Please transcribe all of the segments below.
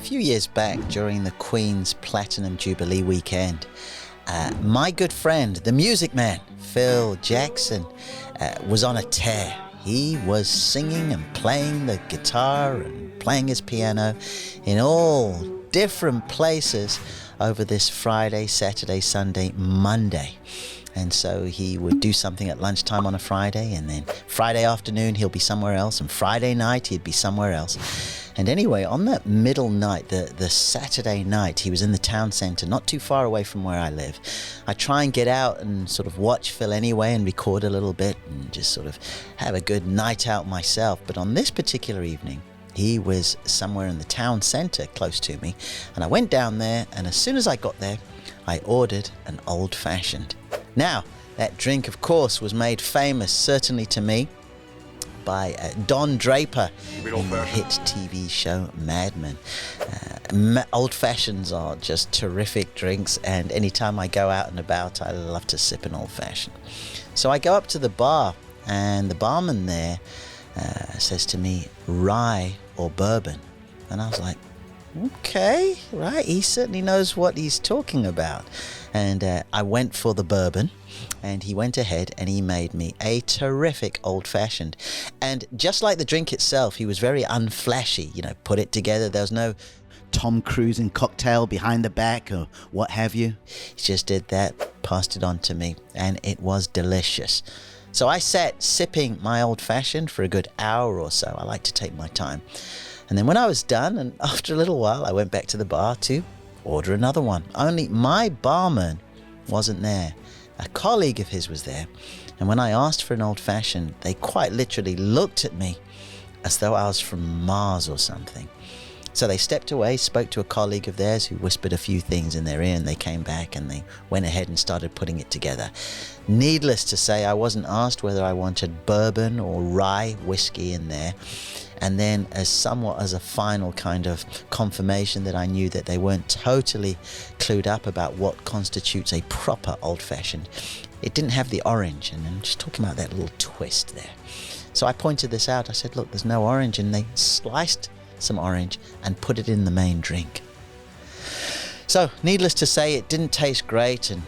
few years back during the Queen's Platinum Jubilee weekend, my good friend, the music man, Phil Jackson, was on a tear. He was singing and playing the guitar and playing his piano in all different places over this Friday, Saturday, Sunday, Monday. And so he would do something at lunchtime on a Friday, and then Friday afternoon he'll be somewhere else, and Friday night he'd be somewhere else. And anyway, on that middle night, the Saturday night, he was in the town centre, not too far away from where I live. I try and get out and sort of watch Phil anyway and record a little bit and just sort of have a good night out myself. But on this particular evening, he was somewhere in the town centre close to me, and I went down there, and as soon as I got there, I ordered an old-fashioned. Now, that drink, of course, was made famous, certainly to me, by Don Draper in the hit TV show Mad Men. Old Fashions are just terrific drinks, and anytime I go out and about, I love to sip an old fashioned. So I go up to the bar, and the barman there says to me, rye or bourbon? And I was like, okay, right, he certainly knows what he's talking about. And I went for the bourbon, and he went ahead and he made me a terrific old-fashioned. And just like the drink itself, he was very unflashy, put it together. There was no Tom Cruise in Cocktail behind the back or what have you. He just did that, passed it on to me, and it was delicious. So I sat sipping my old-fashioned for a good hour or so. I like to take my time. And then when I was done, and after a little while, I went back to the bar to order another one. Only my barman wasn't there. A colleague of his was there. And when I asked for an old-fashioned, they quite literally looked at me as though I was from Mars or something. So they stepped away, spoke to a colleague of theirs who whispered a few things in their ear, and they came back and they went ahead and started putting it together. Needless to say, I wasn't asked whether I wanted bourbon or rye whiskey in there. And then as a final kind of confirmation that I knew that they weren't totally clued up about what constitutes a proper old-fashioned, it didn't have the orange. And I'm just talking about that little twist there. So I pointed this out. I said, look, there's no orange. And they sliced some orange and put it in the main drink. So needless to say, it didn't taste great, and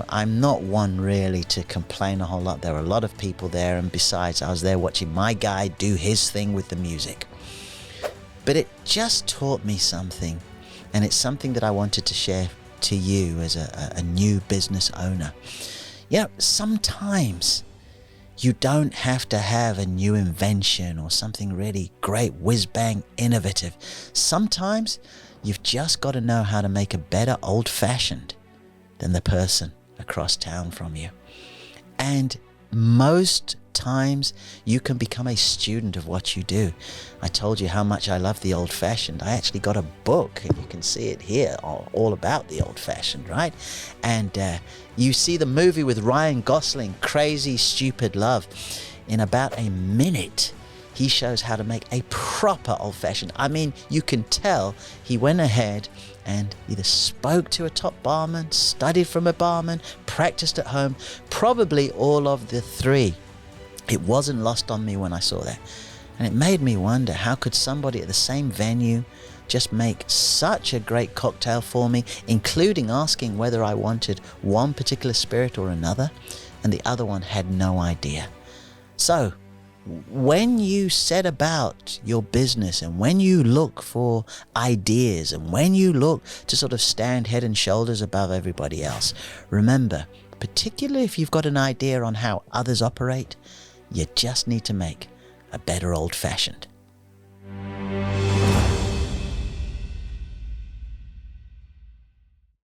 I'm not one really to complain a whole lot. There were a lot of people there, and besides, I was there watching my guy do his thing with the music. But it just taught me something, and it's something that I wanted to share to you as a new business owner. Sometimes you don't have to have a new invention or something really great, whiz-bang, innovative. Sometimes you've just got to know how to make a better old-fashioned than the person across town from you. And most times you can become a student of what you do. I told you how much I love the old-fashioned. I actually got a book, and you can see it here, all about the old-fashioned, right? And you see the movie with Ryan Gosling, Crazy Stupid Love. In about a minute, he shows how to make a proper old-fashioned. I mean, you can tell he went ahead and either spoke to a top barman, studied from a barman, practiced at home, probably all of the three. It wasn't lost on me when I saw that. And it made me wonder, how could somebody at the same venue just make such a great cocktail for me, including asking whether I wanted one particular spirit or another, and the other one had no idea. So, when you set about your business, and when you look for ideas, and when you look to sort of stand head and shoulders above everybody else, remember, particularly if you've got an idea on how others operate, you just need to make a better old-fashioned.